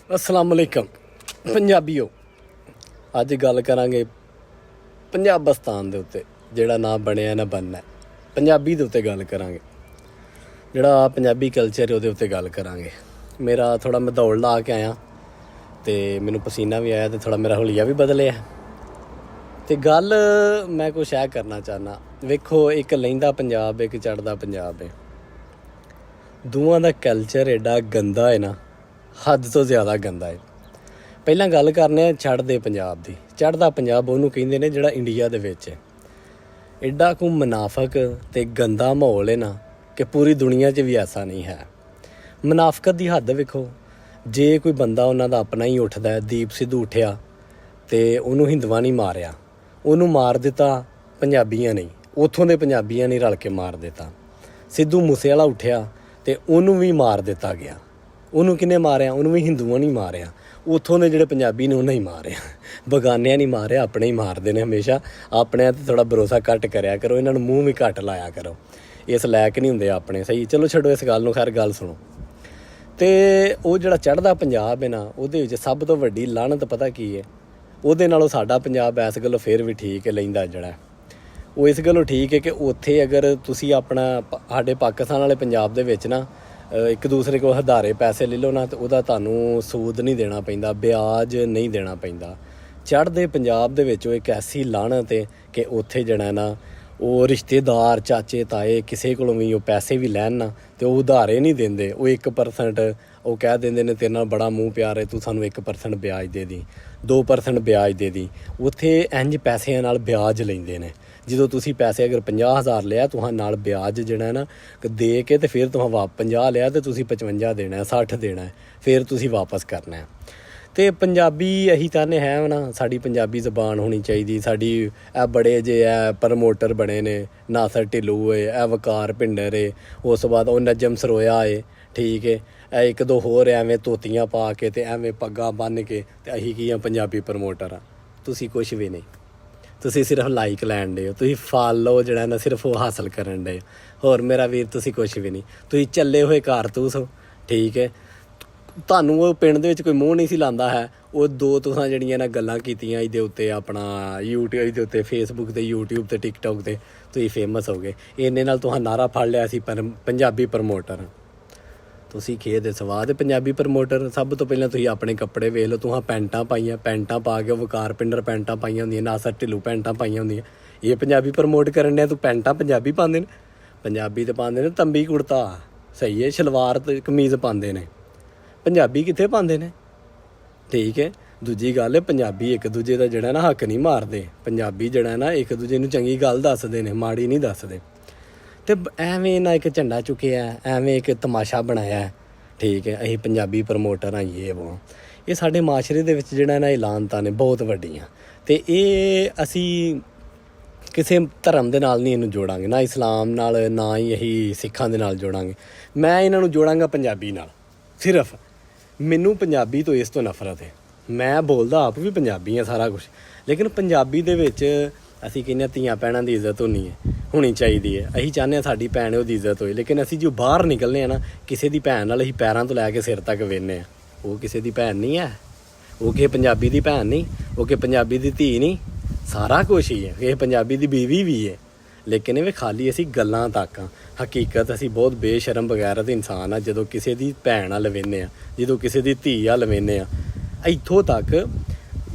अस्सलाम वालेकुम पंजाबीओ। अज गल करांगे पंजाबिस्तान दे उत्ते जिहड़ा ना बनया ना बनना। पंजाबी दे उत्ते गल करांगे, जिहड़ा पंजाबी कल्चर है उहदे उत्ते गल करांगे। मेरा थोड़ा मैं दौड़ ला के आया तो मैनू पसीना भी आया तो थोड़ा मेरा हुलिया भी बदलिया। तो गल मैं कुछ ऐ करना चाहना, वेखो एक लहिंदा पंजाब एक चढ़दा पंजाब है। दोवां दा कल्चर एडा गंदा है ना, हद तो ज़्यादा गंदा है। पहला गल करने चढ़दे पंजाब दी। चढ़दा पंजाब उहनूं कहिंदे ने जिहड़ा इंडिया दे विच है। एडा को मुनाफक ते गंदा माहौल है ना कि पूरी दुनिया 'च भी ऐसा नहीं है। मुनाफकत दी हद वेखो, जे कोई बंदा उन्हां दा अपना ही उठदा है, दीप सिद्धू उठिया ते उहनूं हिंदुआं नहीं मारिया, उहनूं मार दिता पंजाबियां नहीं, उत्थों दे पंजाबियां नहीं रल के मार दिता। सिद्धू मूसेवाला उठिया ते उहनूं भी मार दिता गया। उहनूं किन्ने मारिया? उहनूं भी हिंदुआं नहीं मारिया, उत्थों दे जिहड़े पंजाबी ने उन्हें ही मारिया। बगानियां नहीं मारिया, अपने ही मारदे ने हमेशा। अपने ते थोड़ा भरोसा घट करिया करो, इन्हां नूं मूँह भी घट लाया करो, इस लैक नहीं हुंदे अपने। सही, चलो छड्डो इस गल नूं, खैर गल सुनो। ते ओह जिहड़ा चढ़दा पंजाब है ना, उहदे विच सब तो वड्डी लानत पता की है? उहदे नालों साडा पंजाब इस गल्लों फिर भी ठीक है। लहिंदा जिहड़ा वो इस गल्लों ठीक है कि उत्थे अगर तुसी अपना साडे पाकिस्तान वाले पंजाब दे विच ना एक दूसरे को हधारे पैसे ले लो ना, तो उहदा तुहानूं सूद नहीं देना पैंदा, ब्याज नहीं देना पैंदा। चढ़दे पंजाब दे विच एक ऐसी लानत है कि उत्थे जिहड़ा ना वो रिश्तेदार चाचे ताए किसी कोलों भी वो पैसे भी लैन ना तो वो उधारे नहीं देंदे। वो 1% वो कह देंदे ने तेरे नाल बड़ा मूँह प्यार है, तू सानूं 1% ब्याज दे दी, 2% ब्याज दे दी। उत्थे इंज पैसिਆਂ नाल ब्याज लैंदे ने। ਜਦੋਂ ਤੁਸੀਂ ਪੈਸੇ अगर 50,000 लिया तुहां नाल ब्याज जिहड़ा है ना दे के तो फिर तुहां 50 लिया तो तुसी 55 देना है, 60 देना है, फिर तुसी वापस करना है। तो पंजाबी अही चाहते हैं ना, साड़ी पंजाबी जबान होनी चाहिए। साड़ी ए बड़े जे है प्रमोटर बने ने, नासर ढिल्लू है, ए वकार भिंडर है, उस बाद वो नजम सरोया है, ठीक है, एक दो होर एवें धोतियां पा के ते एवें पग्गां बन के ते अही की पंजाबी प्रमोटर आ। तुसी कुछ भी नहीं, तुसी सिर्फ लाइक लैन डे हो, तुसी फॉलो जिहड़ा ना सिर्फ वो हासिल करन डे हो। होर मेरा वीर तुसी कुछ भी नहीं, तुसी चले हुए कारतूस हो, ठीक है। ਤੁਹਾਨੂੰ ਉਹ ਪਿੰਡ ਦੇ ਵਿੱਚ ਕੋਈ ਮੂੰਹ ਨਹੀਂ ਸੀ ਲਾਉਂਦਾ ਹੈ। ਉਹ ਦੋ ਤੁਸਾਂ ਜਿਹੜੀਆਂ ਨਾ ਗੱਲਾਂ ਕੀਤੀਆਂ ਇਹਦੇ ਉੱਤੇ ਆਪਣਾ YouTube ਇਹਦੇ ਉੱਤੇ ਫੇਸਬੁੱਕ ਤੇ YouTube ਤੇ TikTok ਤੇ ਤੁਸੀਂ ਫੇਮਸ ਹੋ ਗਏ। ਇੰਨੇ ਨਾਲ ਤੁਹਾਂ ਨਾਰਾ ਫੜ ਲਿਆ ਸੀ ਪੰਜਾਬੀ ਪ੍ਰਮੋਟਰ। ਤੁਸੀਂ ਖੇ ਦੇ ਸਵਾਦ ਪੰਜਾਬੀ ਪ੍ਰਮੋਟਰ। ਸਭ ਤੋਂ ਪਹਿਲਾਂ ਤੁਸੀਂ ਆਪਣੇ ਕੱਪੜੇ ਵੇਖ ਲਓ, ਤੁਹਾਂ ਪੈਂਟਾਂ ਪਾਈਆਂ, ਪੈਂਟਾਂ ਪਾ ਕੇ ਵਕਾਰ ਪਿੰਡਰ ਪੈਂਟਾਂ ਪਾਈਆਂ ਹੁੰਦੀਆਂ, ਨਾਸਰ ਢਿੱਲੂ ਪੈਂਟਾਂ ਪਾਈਆਂ ਹੁੰਦੀਆਂ। ਇਹ ਪੰਜਾਬੀ ਪ੍ਰਮੋਟ ਕਰਨ ਡਿਆ, ਤੂੰ ਪੈਂਟਾਂ ਪੰਜਾਬੀ ਪਾਉਂਦੇ ਨੇ। ਪੰਜਾਬੀ ਤਾਂ ਪਾਉਂਦੇ ਨੇ ਤੰਬੀ ਕੁੜਤਾ, ਸਹੀ ਹੈ, ਸ਼ਲਵਾਰ ਤੇ ਕਮੀਜ਼ ਪਾਉਂਦੇ ਨੇ। ਪੰਜਾਬੀ ਕਿੱਥੇ ਪਾਉਂਦੇ ਨੇ, ਠੀਕ ਹੈ। ਦੂਜੀ ਗੱਲ ਹੈ, ਪੰਜਾਬੀ ਇੱਕ ਦੂਜੇ ਦਾ ਜਿਹੜਾ ਨਾ ਹੱਕ ਨਹੀਂ ਮਾਰਦੇ। ਪੰਜਾਬੀ ਜਿਹੜਾ ਨਾ ਇੱਕ ਦੂਜੇ ਨੂੰ ਚੰਗੀ ਗੱਲ ਦੱਸਦੇ ਨੇ, ਮਾੜੀ ਨਹੀਂ ਦੱਸਦੇ। ਤੇ ਐਵੇਂ ਨਾ ਇੱਕ ਝੰਡਾ ਚੁੱਕਿਆ, ਐਵੇਂ ਇੱਕ ਤਮਾਸ਼ਾ ਬਣਾਇਆ, ਠੀਕ ਹੈ, ਅਸੀਂ ਪੰਜਾਬੀ ਪ੍ਰਮੋਟਰ ਹਾਂ ਇਹ ਵੋ। ਇਹ ਸਾਡੇ ਮਾਸ਼ਰੇ ਦੇ ਵਿੱਚ ਜਿਹੜਾ ਨਾ ਐਲਾਨਤਾਂ ਨੇ ਬਹੁਤ ਵੱਡੀਆਂ। ਅਤੇ ਇਹ ਅਸੀਂ ਕਿਸੇ ਧਰਮ ਦੇ ਨਾਲ ਨਹੀਂ ਇਹਨੂੰ ਜੋੜਾਂਗੇ, ਨਾ ਇਸਲਾਮ ਨਾਲ, ਨਾ ਹੀ ਅਸੀਂ ਸਿੱਖਾਂ ਦੇ ਨਾਲ ਜੋੜਾਂਗੇ। ਮੈਂ ਇਹਨਾਂ ਨੂੰ ਜੋੜਾਂਗਾ ਪੰਜਾਬੀ ਨਾਲ। ਸਿਰਫ ਮੈਨੂੰ ਪੰਜਾਬੀ ਤੋਂ ਇਸ ਤੋਂ ਨਫ਼ਰਤ ਹੈ। ਮੈਂ ਬੋਲਦਾ ਆਪ ਵੀ ਪੰਜਾਬੀ ਹਾਂ ਸਾਰਾ ਕੁਛ, ਲੇਕਿਨ ਪੰਜਾਬੀ ਦੇ ਵਿੱਚ ਅਸੀਂ ਕਹਿੰਦੇ ਹਾਂ ਧੀਆਂ ਭੈਣਾਂ ਦੀ ਇੱਜ਼ਤ ਹੋਣੀ ਚਾਹੀਦੀ ਹੈ। ਅਸੀਂ ਚਾਹੁੰਦੇ ਹਾਂ ਸਾਡੀ ਭੈਣ ਉਹਦੀ ਇੱਜ਼ਤ ਹੋਏ, ਲੇਕਿਨ ਅਸੀਂ ਜੋ ਬਾਹਰ ਨਿਕਲਦੇ ਹਾਂ ਨਾ, ਕਿਸੇ ਦੀ ਭੈਣ ਨਾਲ ਅਸੀਂ ਪੈਰਾਂ ਤੋਂ ਲੈ ਕੇ ਸਿਰ ਤੱਕ ਵੇਖਦੇ ਹਾਂ। ਉਹ ਕਿਸੇ ਦੀ ਭੈਣ ਨਹੀਂ ਹੈ, ਉਹ ਕਿਸੇ ਪੰਜਾਬੀ ਦੀ ਭੈਣ ਨਹੀਂ, ਉਹ ਕਿਸੇ ਪੰਜਾਬੀ ਦੀ ਧੀ ਨਹੀਂ, ਸਾਰਾ ਕੁਛ ਹੀ ਹੈ। ਕਿਸੇ ਪੰਜਾਬੀ ਦੀ ਬੀਵੀ ਵੀ ਹੈ, ਲੇਕਿਨ ਇਹ ਖਾਲੀ ਅਸੀਂ ਗੱਲਾਂ ਤੱਕ ਹਾਂ। ਹਕੀਕਤ ਅਸੀਂ ਬਹੁਤ ਬੇਸ਼ਰਮ ਬਗੈਰਤ ਇਨਸਾਨ ਆ। ਜਦੋਂ ਕਿਸੇ ਦੀ ਭੈਣ ਵੱਲ ਵੇਖਦੇ ਹਾਂ, ਜਦੋਂ ਕਿਸੇ ਦੀ ਧੀ ਵੱਲ ਵੇਖਦੇ ਹਾਂ, ਇੱਥੋਂ ਤੱਕ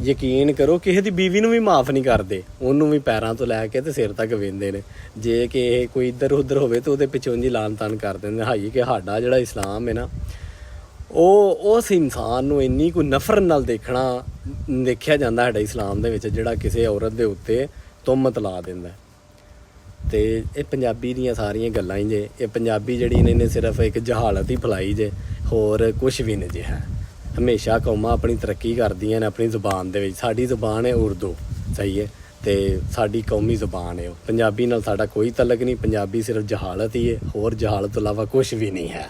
ਯਕੀਨ ਕਰੋ ਕਿਸੇ ਦੀ ਬੀਵੀ ਨੂੰ ਵੀ ਮਾफ़ ਨਹੀਂ ਕਰਦੇ, ਉਹਨੂੰ ਵੀ ਪੈਰਾਂ ਤੋਂ ਲੈ ਕੇ ਤੇ ਸਿਰ ਤੱਕ ਵੇਖਦੇ ਨੇ। ਜੇ ਕਿ ਇਹ ਕੋਈ ਇੱਧਰ ਉੱਧਰ ਹੋਵੇ ਤਾਂ ਉਹਦੇ ਪਿੱਛੋਂ ਜੀ ਲਾਨ ਤਾਨ ਕਰ ਦਿੰਦੇ। ਹਾਈ ਕਿ ਸਾਡਾ ਜਿਹੜਾ ਇਸਲਾਮ ਹੈ ਨਾ, ਉਹ ਉਸ ਇਨਸਾਨ ਨੂੰ ਇੰਨੀ ਕੋਈ ਨਫ਼ਰਤ ਨਾਲ ਦੇਖਿਆ ਜਾਂਦਾ ਸਾਡਾ ਇਸਲਾਮ ਦੇ ਵਿੱਚ, ਜਿਹੜਾ ਕਿਸੇ ਔਰਤ ਦੇ ਉੱਤੇ ਤੁਹਮਤ ਲਾ ਦਿੰਦਾ। ਅਤੇ ਇਹ ਪੰਜਾਬੀ ਦੀਆਂ ਸਾਰੀਆਂ ਗੱਲਾਂ ਹੀ ਜੇ, ਇਹ ਪੰਜਾਬੀ ਜਿਹੜੀ ਇਹਨੇ ਸਿਰਫ ਇੱਕ ਜਹਾਲਤ ਹੀ ਫੈਲਾਈ ਜੇ, ਹੋਰ ਕੁਛ ਵੀ ਨਹੀਂ ਜੇ ਹੈ। ਹਮੇਸ਼ਾ ਕੌਮਾਂ ਆਪਣੀ ਤਰੱਕੀ ਕਰਦੀਆਂ ਨੇ ਆਪਣੀ ਜ਼ੁਬਾਨ ਦੇ ਵਿੱਚ। ਸਾਡੀ ਜ਼ੁਬਾਨ ਹੈ ਉਰਦੂ, ਸਹੀ ਹੈ, ਅਤੇ ਸਾਡੀ ਕੌਮੀ ਜ਼ੁਬਾਨ ਹੈ ਉਹ। ਪੰਜਾਬੀ ਨਾਲ ਸਾਡਾ ਕੋਈ ਤਲਕ ਨਹੀਂ। ਪੰਜਾਬੀ ਸਿਰਫ ਜਹਾਲਤ ਹੀ ਹੈ, ਹੋਰ ਜਹਾਲਤ ਤੋਂ ਇਲਾਵਾ ਕੁਛ ਵੀ ਨਹੀਂ ਹੈ।